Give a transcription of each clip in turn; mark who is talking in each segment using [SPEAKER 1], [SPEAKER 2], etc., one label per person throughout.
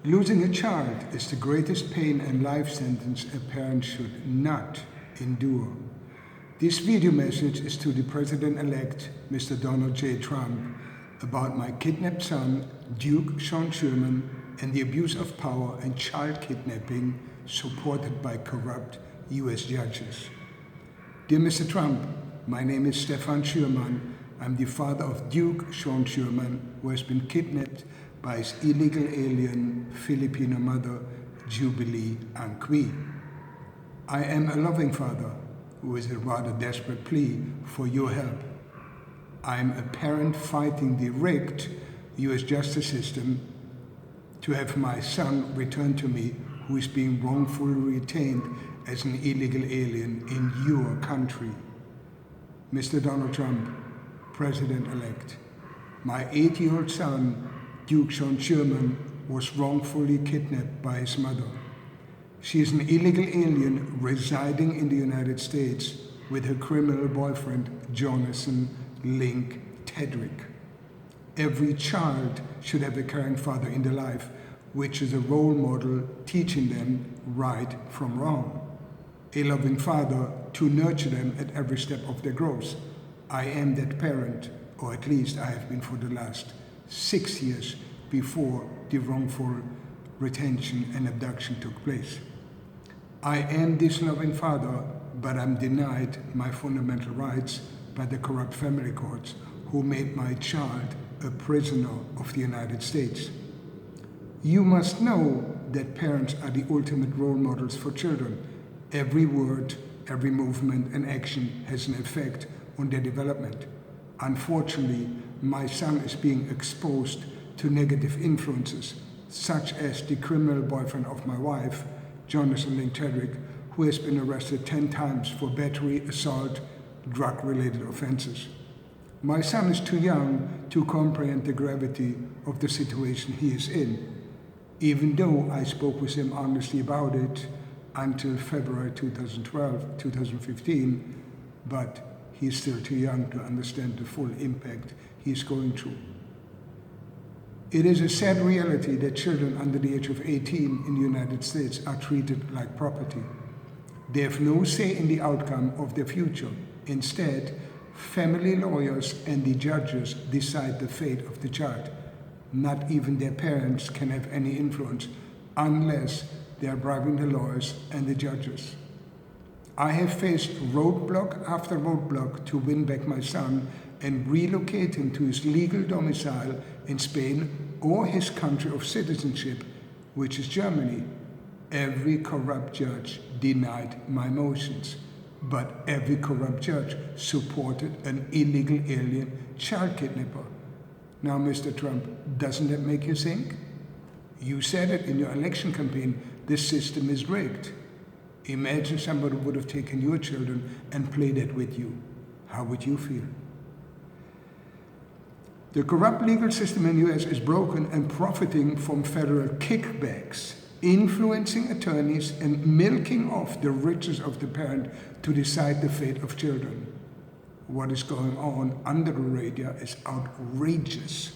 [SPEAKER 1] Losing a child is the greatest pain and life sentence a parent should not endure. This video message is to the President-Elect, Mr. Donald J. Trump, about my kidnapped son, Duke Sean Schuermann, and the abuse of power and child kidnapping supported by corrupt U.S. judges. Dear Mr. Trump, my name is Stefan Schuermann. I'm the father of Duke Sean Schuermann, who has been kidnapped by his illegal alien Filipino mother, Jubilee Angqui. I am a loving father who is a rather desperate plea for your help. I am a parent fighting the rigged U.S. justice system to have my son returned to me, who is being wrongfully retained as an illegal alien in your country. Mr. Donald Trump, President-elect, my 8-year-old son, Duke Sean Schuermann, was wrongfully kidnapped by his mother. She is an illegal alien residing in the United States with her criminal boyfriend, Jonathan Link Tedrick. Every child should have a caring father in their life, which is a role model teaching them right from wrong. A loving father to nurture them at every step of their growth. I am that parent, or at least I have been for the last 6 years before the wrongful retention and abduction took place. I am this loving father, but I'm denied my fundamental rights by the corrupt family courts who made my child a prisoner of the United States. You must know that parents are the ultimate role models for children. Every word, every movement and action has an effect on their development. Unfortunately, my son is being exposed to negative influences, such as the criminal boyfriend of my wife, Jonathan Link Tedrick, who has been arrested 10 times for battery, assault, drug-related offenses. My son is too young to comprehend the gravity of the situation he is in, even though I spoke with him honestly about it until February 2015, but he's still too young to understand the full impact he's going through. It is a sad reality that children under the age of 18 in the United States are treated like property. They have no say in the outcome of their future. Instead, family lawyers and the judges decide the fate of the child. Not even their parents can have any influence unless they are bribing the lawyers and the judges. I have faced roadblock after roadblock to win back my son and relocate him to his legal domicile in Spain or his country of citizenship, which is Germany. Every corrupt judge denied my motions, but every corrupt judge supported an illegal alien child kidnapper. Now, Mr. Trump, doesn't that make you think? You said it in your election campaign, this system is rigged. Imagine somebody would have taken your children and played it with you. How would you feel? The corrupt legal system in the US is broken and profiting from federal kickbacks, influencing attorneys and milking off the riches of the parent to decide the fate of children. What is going on under the radar is outrageous.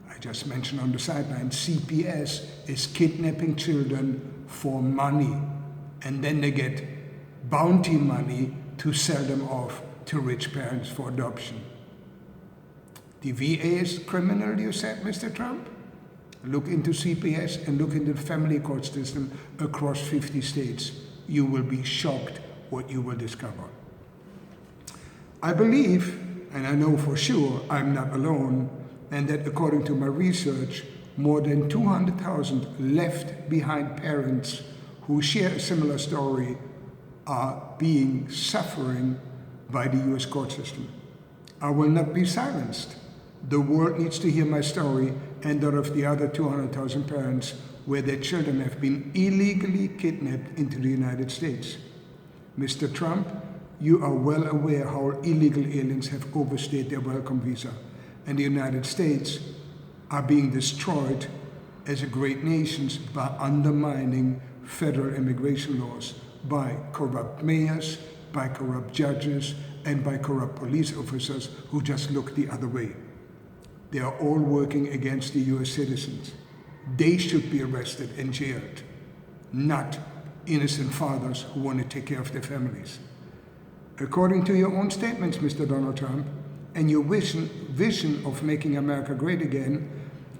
[SPEAKER 1] I just mentioned on the sideline, CPS is kidnapping children for money, and then they get bounty money to sell them off to rich parents for adoption. The VA is criminal, you said, Mr. Trump? Look into CPS and look into the family court system across 50 states. You will be shocked what you will discover. I believe, and I know for sure, I'm not alone, and that according to my research, more than 200,000 left behind parents who share a similar story are suffering by the US court system. I will not be silenced. The world needs to hear my story and that of the other 200,000 parents where their children have been illegally kidnapped into the United States. Mr. Trump, you are well aware how illegal aliens have overstayed their welcome visa, and the United States are being destroyed as a great nation by undermining federal immigration laws, by corrupt mayors, by corrupt judges, and by corrupt police officers who just look the other way. They are all working against the US citizens. They should be arrested and jailed, not innocent fathers who want to take care of their families. According to your own statements, Mr. Donald Trump, and your vision of making America great again,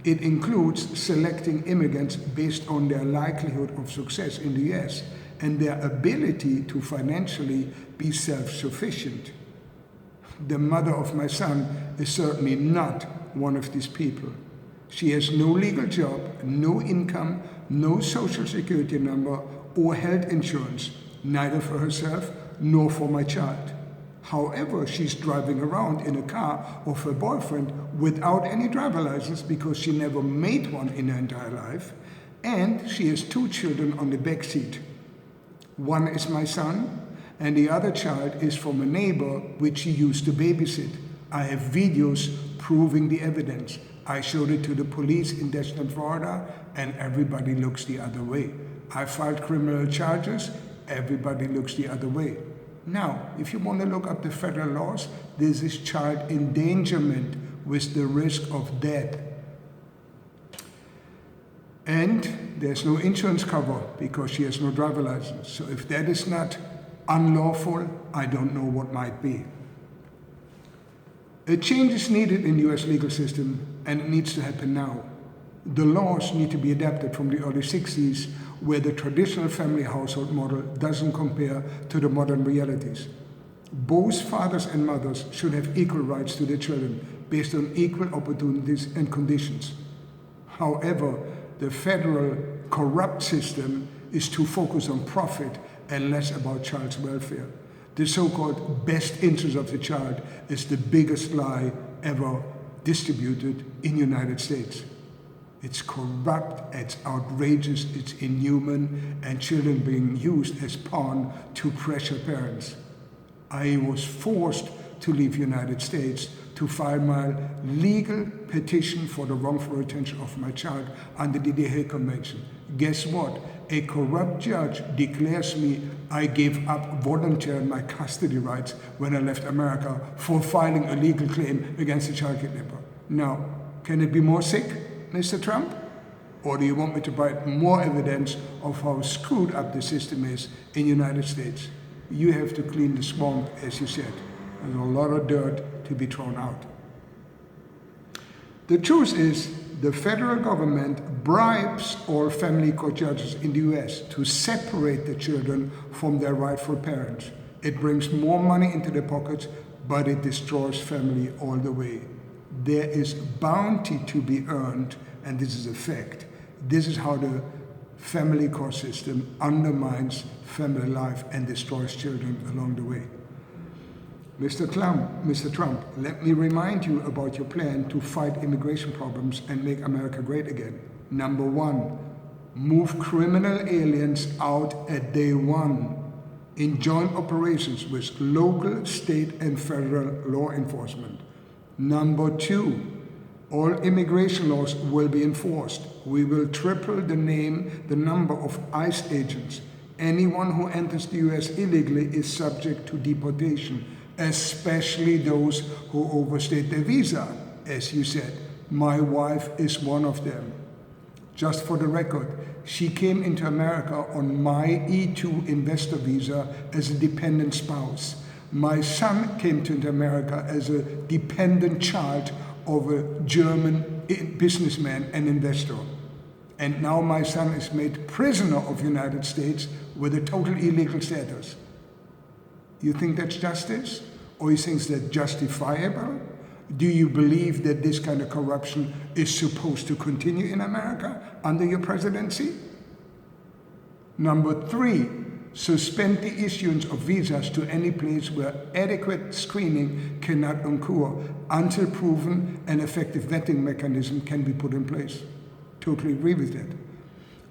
[SPEAKER 1] it includes selecting immigrants based on their likelihood of success in the US and their ability to financially be self-sufficient. The mother of my son is certainly not one of these people. She has no legal job, no income, no social security number, or health insurance, neither for herself nor for my child. However, she's driving around in a car of her boyfriend without any driver license because she never made one in her entire life, and she has 2 children on the back seat. One is my son, and the other child is from a neighbor which she used to babysit. I have videos proving the evidence. I showed it to the police in Destin, Florida, and everybody looks the other way. I filed criminal charges, everybody looks the other way. Now, if you want to look up the federal laws, this is child endangerment with the risk of death. And there's no insurance cover because she has no driver license. So if that is not unlawful, I don't know what might be. A change is needed in the US legal system, and it needs to happen now. The laws need to be adapted from the early 60s, where the traditional family household model doesn't compare to the modern realities. Both fathers and mothers should have equal rights to their children based on equal opportunities and conditions. However, the federal corrupt system is too focused on profit and less about child's welfare. The so-called best interest of the child is the biggest lie ever distributed in the United States. It's corrupt, it's outrageous, it's inhuman, and children being used as pawn to pressure parents. I was forced to leave the United States to file my legal petition for the wrongful retention of my child under the Hague Convention. Guess what? A corrupt judge declares me I gave up voluntarily my custody rights when I left America for filing a legal claim against a child kidnapper. Now, can it be more sick, Mr. Trump? Or do you want me to provide more evidence of how screwed up the system is in the United States? You have to clean the swamp, as you said. There's a lot of dirt to be thrown out. The truth is, the federal government bribes all family court judges in the US to separate the children from their rightful parents. It brings more money into their pockets, but it destroys family all the way. There is bounty to be earned, and this is a fact. This is how the family court system undermines family life and destroys children along the way. Mr. Trump, let me remind you about your plan to fight immigration problems and make America great again. Number 1, move criminal aliens out at day 1 in joint operations with local, state, and federal law enforcement. Number 2, all immigration laws will be enforced. We will triple the number of ICE agents. Anyone who enters the US illegally is subject to deportation, especially those who overstayed their visa, as you said. My wife is one of them. Just for the record, she came into America on my E2 investor visa as a dependent spouse. My son came to America as a dependent child of a German businessman and investor. And now my son is made prisoner of the United States with a total illegal status. You think that's justice? Or you think that's justifiable? Do you believe that this kind of corruption is supposed to continue in America under your presidency? Number 3, suspend the issuance of visas to any place where adequate screening cannot occur until proven and effective vetting mechanism can be put in place. Totally agree with that.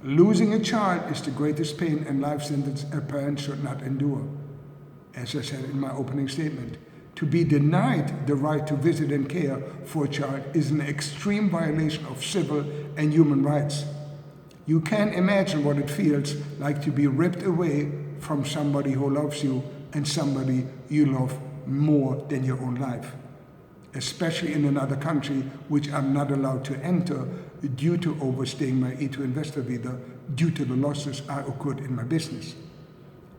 [SPEAKER 1] Losing a child is the greatest pain and life sentence a parent should not endure. As I said in my opening statement, to be denied the right to visit and care for a child is an extreme violation of civil and human rights. You can't imagine what it feels like to be ripped away from somebody who loves you and somebody you love more than your own life, especially in another country which I'm not allowed to enter due to overstaying my E2 investor visa due to the losses I occurred in my business.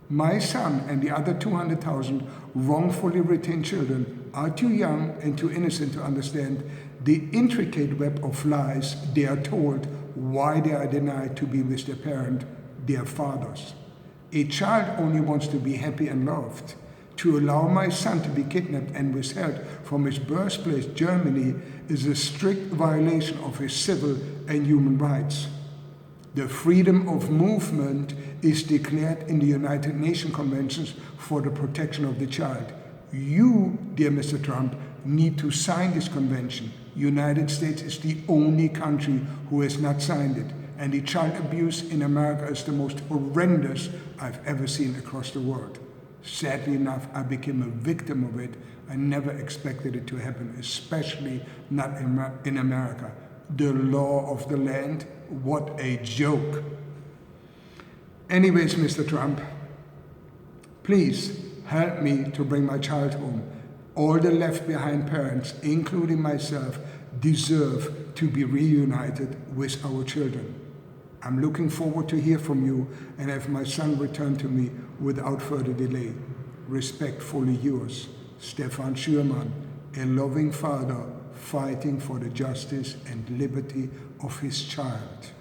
[SPEAKER 1] My son and the other 200,000 wrongfully retained children are too young and too innocent to understand the intricate web of lies they are told why they are denied to be with their parent, their fathers. A child only wants to be happy and loved. To allow my son to be kidnapped and withheld from his birthplace, Germany, is a strict violation of his civil and human rights. The freedom of movement is declared in the United Nations Conventions for the Protection of the Child. You, dear Mr. Trump, need to sign this convention. United States is the only country who has not signed it, and the child abuse in America is the most horrendous I've ever seen across the world. Sadly enough, I became a victim of it. I never expected it to happen, especially not in America. The law of the land, what a joke. Anyways, Mr. Trump, please help me to bring my child home. All the left behind parents, including myself, deserve to be reunited with our children. I'm looking forward to hear from you and have my son return to me without further delay. Respectfully yours, Stefan Schuermann, a loving father fighting for the justice and liberty of his child.